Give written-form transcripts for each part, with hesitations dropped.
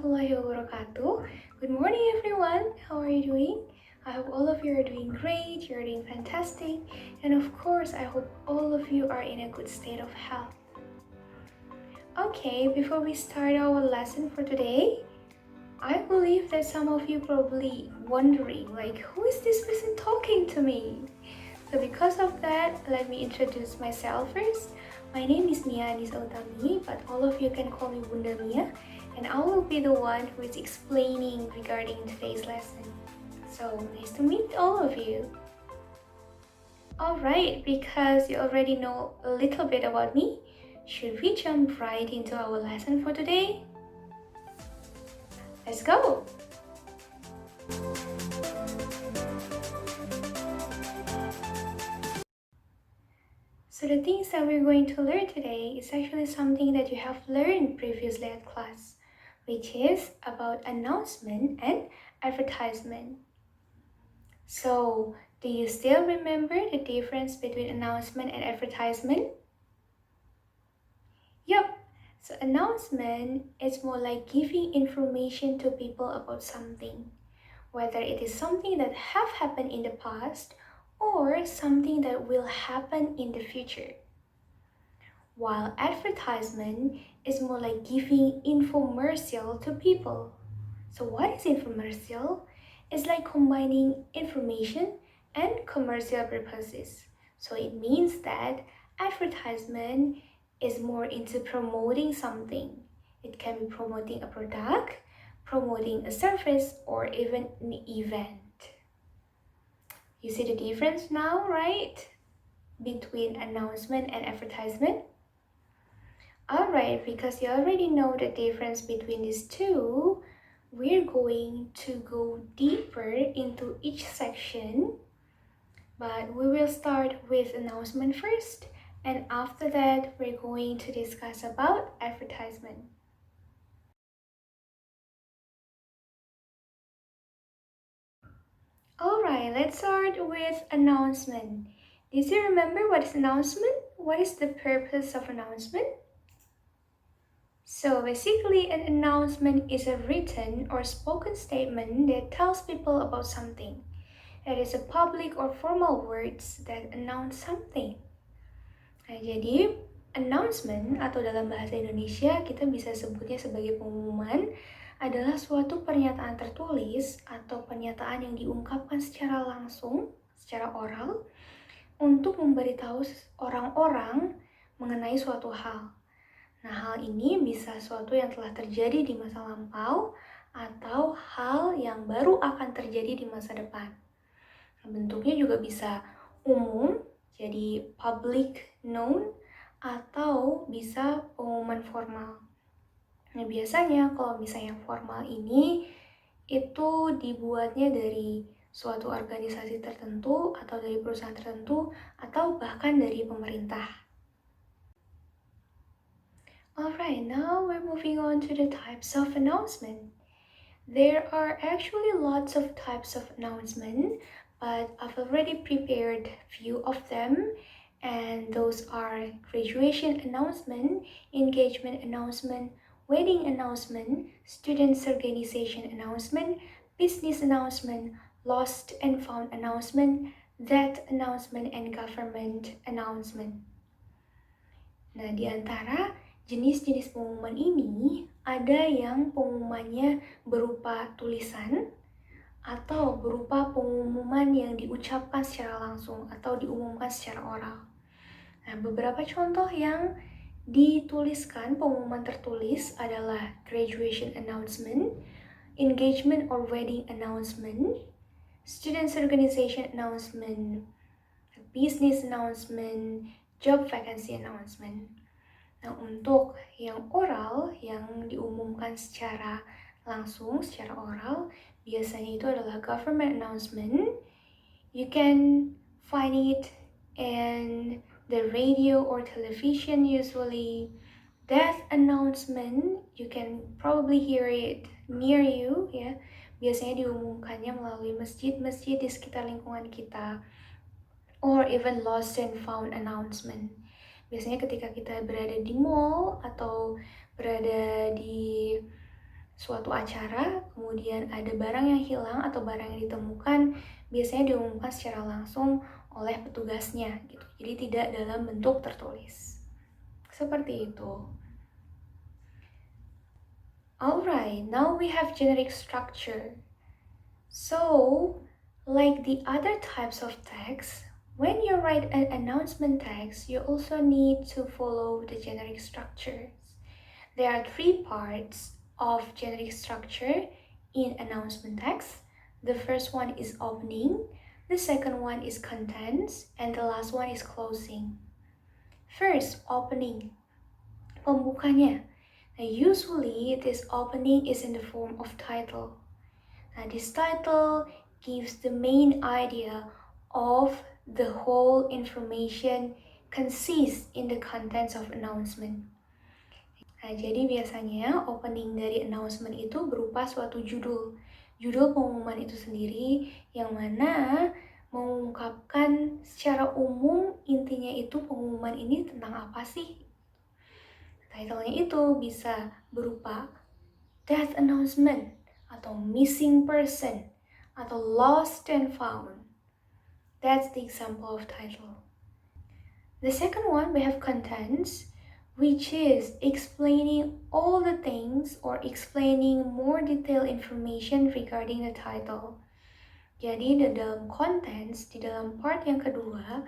warahmatullahi wabarakatuh. Good morning, everyone. How are you doing? I hope all of you are doing great, you're doing fantastic, and of course, I hope all of you are in a good state of health. Okay, before we start our lesson for today, I believe that some of you probably wondering, like, who is this person talking to me? So because of that, let me introduce myself first. My name is Mia Anissa Utami, but all of you can call me Bunda Mia, and I will be the one who is explaining regarding today's lesson. So nice to meet all of you. Alright, because you already know a little bit about me, should we jump right into our lesson for today? Let's go! So the things that we're going to learn today is actually something that you have learned previously at class, which is about announcement and advertisement. So, do you still remember the difference between announcement and advertisement? Yup. So announcement is more like giving information to people about something, whether it is something that have happened in the past or something that will happen in the future. While advertisement is more like giving infomercial to people. So what is infomercial? It's like combining information and commercial purposes. So it means that advertisement is more into promoting something. It can be promoting a product, promoting a service, or even an event. You see the difference now, right? Between announcement and advertisement? Alright, because you already know the difference between these two, we're going to go deeper into each section. But we will start with announcement first, and after that, we're going to discuss about advertisement. Alright, let's start with announcement. Did you remember what is announcement? What is the purpose of announcement? So basically, an announcement is a written or spoken statement that tells people about something. It is a public or formal words that announce something. Nah, jadi announcement atau dalam bahasa Indonesia kita bisa sebutnya sebagai pengumuman adalah suatu pernyataan tertulis atau pernyataan yang diungkapkan secara langsung, secara oral, untuk memberitahu orang-orang mengenai suatu hal. Nah, hal ini bisa suatu yang telah terjadi di masa lampau atau hal yang baru akan terjadi di masa depan. Nah, bentuknya juga bisa umum, jadi public known, atau bisa pengumuman formal. Nah, biasanya kalau misalnya yang formal ini itu dibuatnya dari suatu organisasi tertentu atau dari perusahaan tertentu atau bahkan dari pemerintah. Alright, now we're moving on to the types of announcement. There are actually lots of types of announcement, but I've already prepared few of them, and those are graduation announcement, engagement announcement, wedding announcement, students organization announcement, business announcement, lost and found announcement, death announcement, and government announcement. Nah, di antara jenis-jenis pengumuman ini, ada yang pengumumannya berupa tulisan atau berupa pengumuman yang diucapkan secara langsung atau diumumkan secara oral. Nah, beberapa contoh yang dituliskan, pengumuman tertulis adalah graduation announcement, engagement or wedding announcement, students organization announcement, business announcement, job vacancy announcement. Nah, untuk yang oral, yang diumumkan secara langsung, secara oral, biasanya itu adalah government announcement. You can find it in the radio or television usually. Death announcement, you can probably hear it near you, ya. Biasanya diumumkannya melalui masjid-masjid di sekitar lingkungan kita. Or even lost and found announcement. Biasanya ketika kita berada di mall atau berada di suatu acara, kemudian ada barang yang hilang atau barang yang ditemukan, biasanya diumumkan secara langsung oleh petugasnya gitu. Jadi tidak dalam bentuk tertulis. Seperti itu. Alright, now we have generic structure. So, like the other types of text, when you write an announcement text, you also need to follow the generic structures. There are three parts of generic structure in announcement text. The first one is opening, the second one is contents, and the last one is closing. First, opening. Pembukanya. Now, usually this opening is in the form of title. Now, this title gives the main idea of the whole information consists in the contents of announcement. Nah, jadi biasanya opening dari announcement itu berupa suatu judul. Judul pengumuman itu sendiri yang mana mengungkapkan secara umum intinya itu pengumuman ini tentang apa sih. Title-nya itu bisa berupa death announcement, atau missing person, atau lost and found. That's the example of title. The second one, we have contents, which is explaining all the things or explaining more detailed information regarding the title. Jadi di dalam contents, di dalam part yang kedua,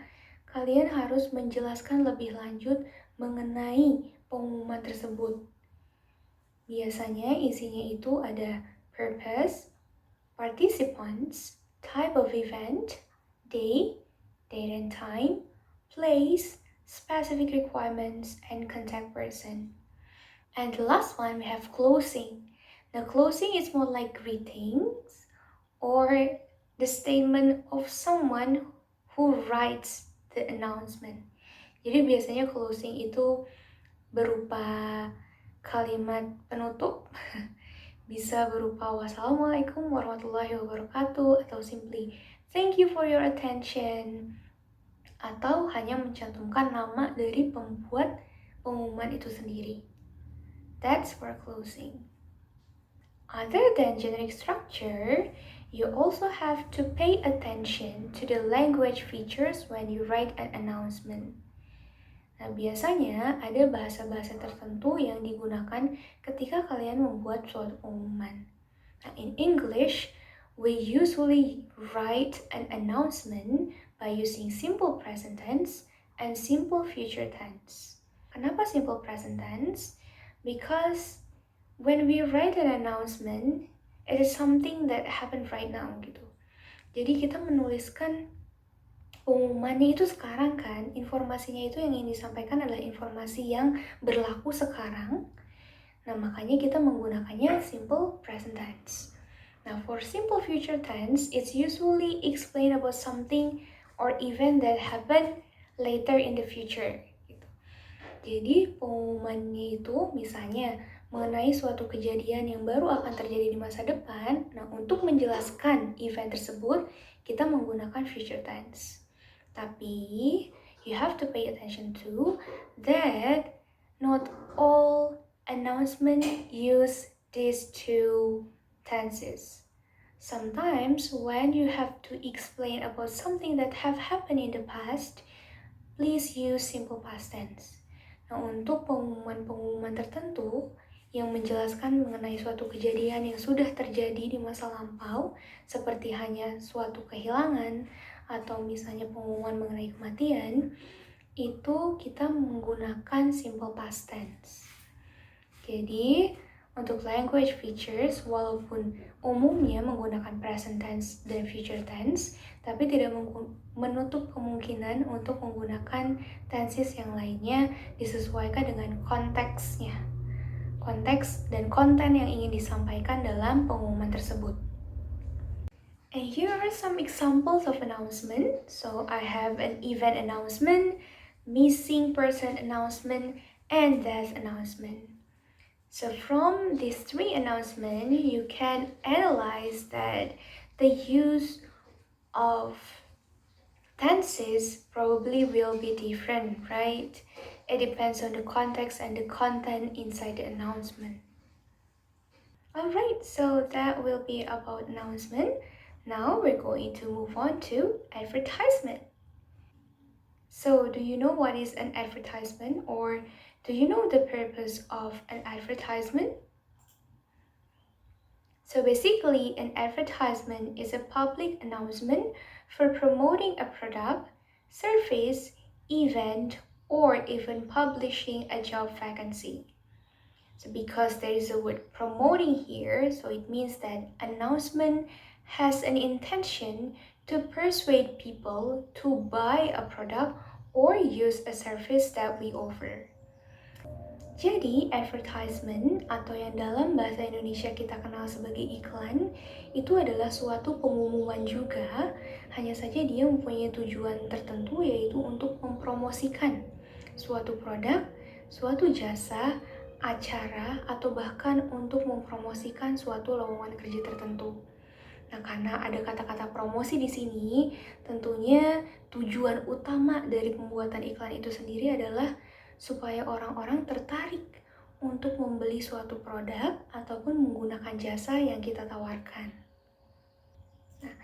kalian harus menjelaskan lebih lanjut mengenai pengumuman tersebut. Biasanya isinya itu ada purpose, participants, type of event, day, date and time, place, specific requirements, and contact person. And the last one, we have closing. Now, closing is more like greetings or the statement of someone who writes the announcement. Jadi biasanya closing itu berupa kalimat penutup. Bisa berupa wassalamualaikum warahmatullahi wabarakatuh atau simply thank you for your attention, atau hanya mencantumkan nama dari pembuat pengumuman itu sendiri. That's for closing. Other than generic structure, you also have to pay attention to the language features when you write an announcement. Nah, biasanya ada bahasa-bahasa tertentu yang digunakan ketika kalian membuat suatu pengumuman. Nah, in English, we usually write an announcement by using simple present tense and simple future tense. Kenapa simple present tense? Because when we write an announcement, it is something that happened right now gitu. Jadi kita menuliskan pengumumannya itu sekarang kan, informasinya itu yang ingin disampaikan adalah informasi yang berlaku sekarang. Nah, makanya kita menggunakannya simple present tense. Now, for simple future tense, it's usually explain about something or event that happened later in the future. Gitu. Jadi, pengumumannya itu misalnya mengenai suatu kejadian yang baru akan terjadi di masa depan. Nah, untuk menjelaskan event tersebut, kita menggunakan future tense. Tapi, you have to pay attention to that not all announcement use these two tenses. Sometimes when you have to explain about something that have happened in the past, please use simple past tense. Nah, untuk pengumuman-pengumuman tertentu yang menjelaskan mengenai suatu kejadian yang sudah terjadi di masa lampau, seperti hanya suatu kehilangan atau misalnya pengumuman mengenai kematian, itu kita menggunakan simple past tense. Jadi, untuk language features, walaupun umumnya menggunakan present tense dan future tense, tapi tidak menutup kemungkinan untuk menggunakan tenses yang lainnya disesuaikan dengan konteksnya. Konteks dan konten yang ingin disampaikan dalam pengumuman tersebut. And here are some examples of announcement. So I have an event announcement, missing person announcement, and death announcement. So from these three announcements, you can analyze that the use of tenses probably will be different, right? It depends on the context and the content inside the announcement. Alright, so that will be about announcement. Now we're going to move on to advertisement. So, do you know what is an advertisement, or do you know the purpose of an advertisement? So basically, an advertisement is a public announcement for promoting a product, service, event, or even publishing a job vacancy. So because there is a word promoting here, so it means that announcement has an intention to persuade people to buy a product or use a service that we offer. Jadi, advertisement atau yang dalam bahasa Indonesia kita kenal sebagai iklan itu adalah suatu pengumuman juga, hanya saja dia mempunyai tujuan tertentu yaitu untuk mempromosikan suatu produk, suatu jasa, acara, atau bahkan untuk mempromosikan suatu lowongan kerja tertentu. Nah, karena ada kata-kata promosi di sini, tentunya tujuan utama dari pembuatan iklan itu sendiri adalah supaya orang-orang tertarik untuk membeli suatu produk ataupun menggunakan jasa yang kita tawarkan. Nah,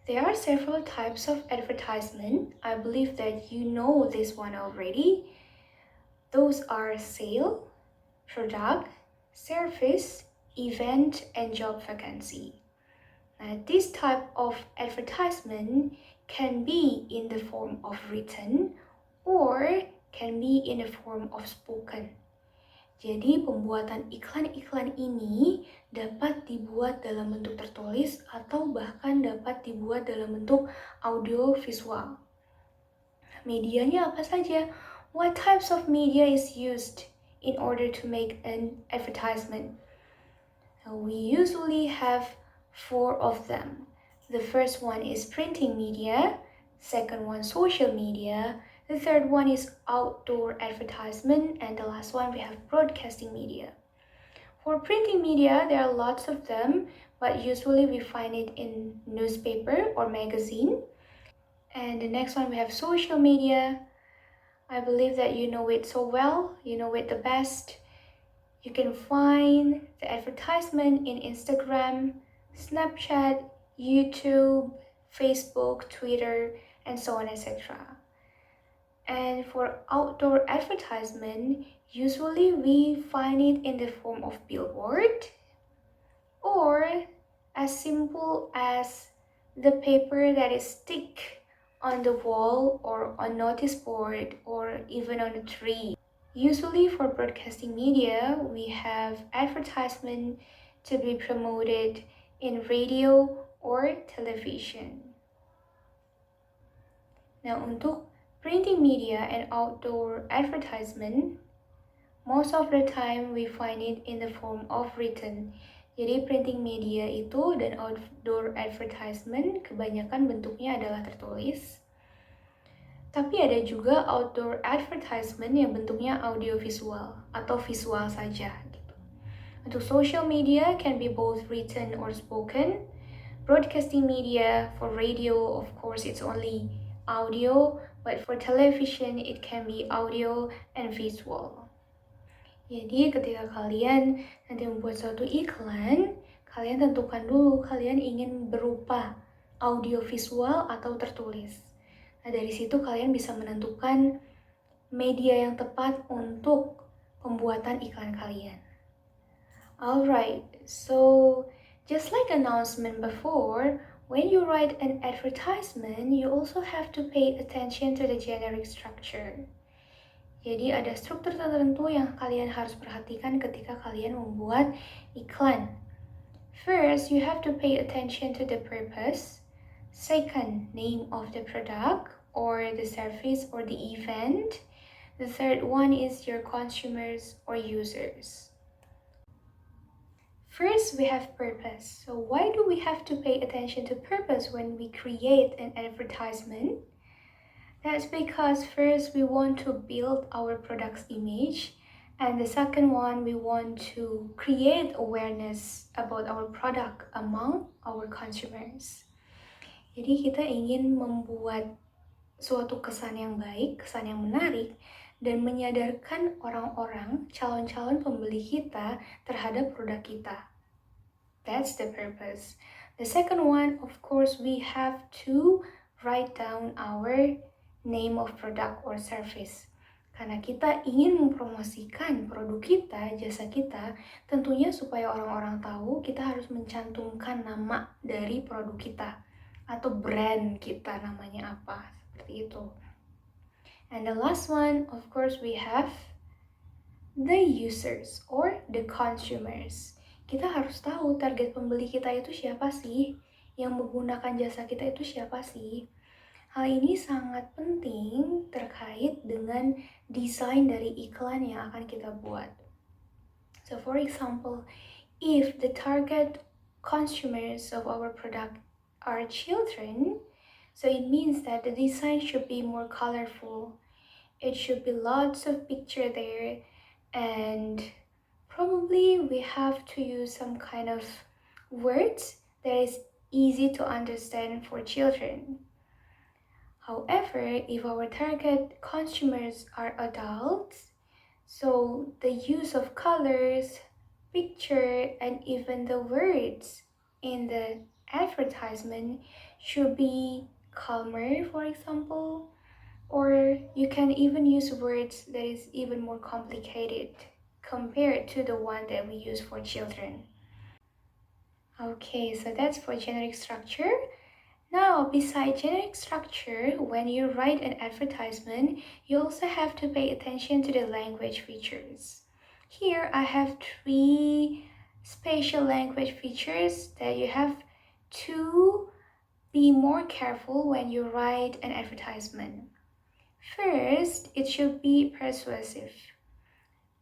there are several types of advertisement. I believe that you know this one already. Those are sale, product, service, event, and job vacancy. This type of advertisement can be in the form of written or can be in the form of spoken. Jadi pembuatan iklan-iklan ini dapat dibuat dalam bentuk tertulis atau bahkan dapat dibuat dalam bentuk audio visual. Medianya apa saja? What types of media is used in order to make an advertisement? We usually have 4 of them. The first one is printing media, second one social media, the third one is outdoor advertisement, and the last one we have broadcasting media. For printing media, there are lots of them, but usually we find it in newspaper or magazine. And the next one we have social media. I believe that you know it so well, you know it the best. You can find the advertisement in Instagram, Snapchat, YouTube, Facebook, Twitter, and so on, etc. And for outdoor advertisement, usually we find it in the form of billboard or as simple as the paper that is stick on the wall or on notice board or even on a tree. Usually for broadcasting media, we have advertisement to be promoted in radio or television. Now untuk printing media and outdoor advertisement, most of the time we find it in the form of written. Jadi printing media itu dan outdoor advertisement kebanyakan bentuknya adalah tertulis. Tapi ada juga outdoor advertisement yang bentuknya audiovisual atau visual saja gitu. Untuk social media can be both written or spoken. Broadcasting media for radio, of course, it's only audio, but for television it can be audio and visual. Jadi ketika kalian nanti membuat suatu iklan, kalian tentukan dulu kalian ingin berupa audiovisual atau tertulis. Nah, dari situ kalian bisa menentukan media yang tepat untuk pembuatan iklan kalian. Alright, so just like announcement before, when you write an advertisement, you also have to pay attention to the generic structure. Jadi ada struktur tertentu yang kalian harus perhatikan ketika kalian membuat iklan. First, you have to pay attention to the purpose. Second, name of the product or the service or the event. The third one is your consumers or users. First, we have purpose. So why do we have to pay attention to purpose when we create an advertisement? That's because first we want to build our product's image, and the second one we want to create awareness about our product among our consumers. Jadi kita ingin membuat suatu kesan yang baik, kesan yang menarik, dan menyadarkan orang-orang, calon-calon pembeli kita terhadap produk kita. That's the purpose. The second one, of course, we have to write down our name of product or service. Karena kita ingin mempromosikan produk kita, jasa kita, tentunya supaya orang-orang tahu kita harus mencantumkan nama dari produk kita atau brand kita namanya apa, seperti itu. And the last one, of course, we have the users or the consumers. Kita harus tahu target pembeli kita itu siapa sih, yang menggunakan jasa kita itu siapa sih. Hal ini sangat penting terkait dengan desain dari iklan yang akan kita buat. So for example, if the target consumers of our product are children, so it means that the design should be more colorful. It should be lots of picture there, and probably we have to use some kind of words that is easy to understand for children. However, if our target consumers are adults, so the use of colors, picture, and even the words in the advertisement should be calmer, for example, or you can even use words that is even more complicated compared to the one that we use for children. Okay, so that's for generic structure. Now, besides generic structure, when you write an advertisement, you also have to pay attention to the language features. Here, I have 3 special language features that you have to be more careful when you write an advertisement. First, it should be persuasive.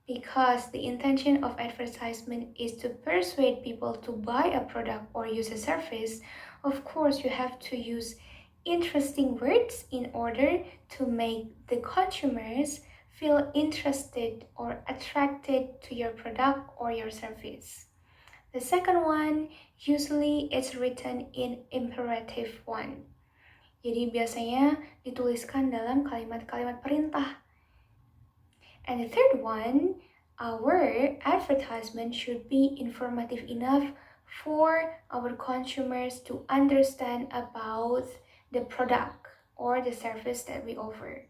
Because the intention of advertisement is to persuade people to buy a product or use a service, of course you have to use interesting words in order to make the consumers feel interested or attracted to your product or your service. The second one, usually it's written in imperative one. Jadi biasanya dituliskan dalam kalimat-kalimat perintah. And the third one, our advertisement should be informative enough for our consumers to understand about the product or the service that we offer.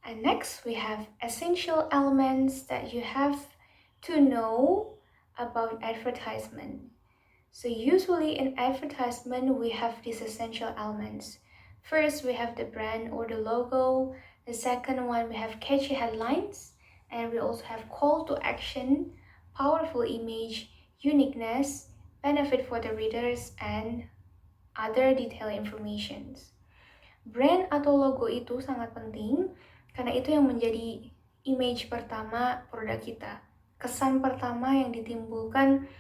And next, we have essential elements that you have to know about advertisement. So usually in advertisement, we have these essential elements. First, we have the brand or the logo. The second one, we have catchy headlines, and we also have call to action, powerful image, uniqueness, benefit for the readers, and other detailed informations. Brand atau logo itu sangat penting karena itu yang menjadi image pertama produk kita. Kesan pertama yang ditimbulkan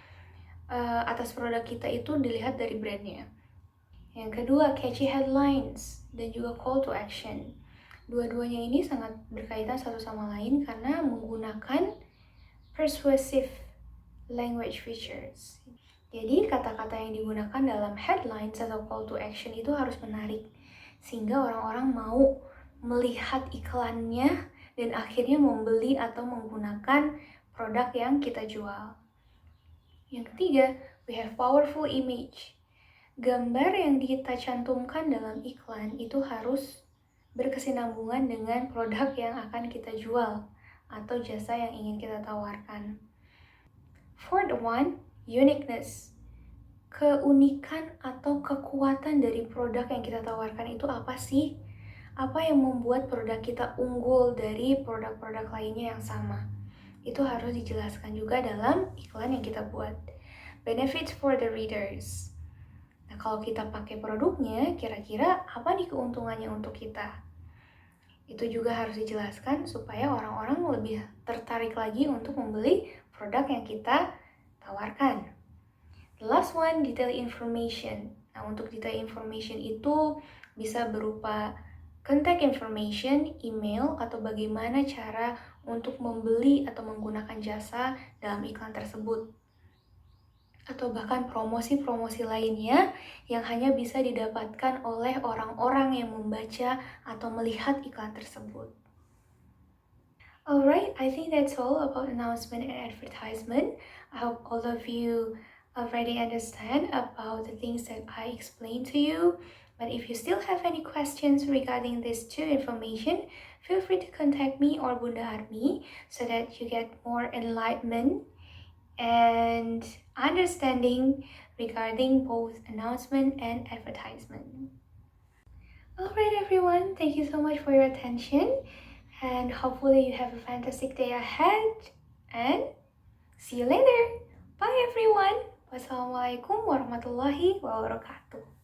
atas produk kita itu dilihat dari brandnya. Yang kedua, catchy headlines dan juga call to action. Dua-duanya ini sangat berkaitan satu sama lain karena menggunakan persuasive language features. Jadi kata-kata yang digunakan dalam headlines atau call to action itu harus menarik sehingga orang-orang mau melihat iklannya dan akhirnya membeli atau menggunakan produk yang kita jual. Yang ketiga, we have powerful image. Gambar yang kita cantumkan dalam iklan itu harus berkesinambungan dengan produk yang akan kita jual atau jasa yang ingin kita tawarkan. Fourth one, uniqueness. Keunikan atau kekuatan dari produk yang kita tawarkan itu apa sih? Apa yang membuat produk kita unggul dari produk-produk lainnya yang sama? Itu harus dijelaskan juga dalam iklan yang kita buat. Benefits for the readers. Nah, kalau kita pakai produknya, kira-kira apa nih keuntungannya untuk kita? Itu juga harus dijelaskan supaya orang-orang lebih tertarik lagi untuk membeli produk yang kita tawarkan. The last one, detail information. Nah, untuk detail information itu bisa berupa contact information, email, atau bagaimana cara untuk membeli atau menggunakan jasa dalam iklan tersebut. Atau bahkan promosi-promosi lainnya yang hanya bisa didapatkan oleh orang-orang yang membaca atau melihat iklan tersebut. Alright, I think that's all about announcement and advertisement. I hope all of you already understand about the things that I explained to you. But if you still have any questions regarding these two information, feel free to contact me or Bunda Army so that you get more enlightenment and understanding regarding both announcement and advertisement. Alright everyone, thank you so much for your attention and hopefully you have a fantastic day ahead and see you later. Bye everyone. Wassalamualaikum warahmatullahi wabarakatuh.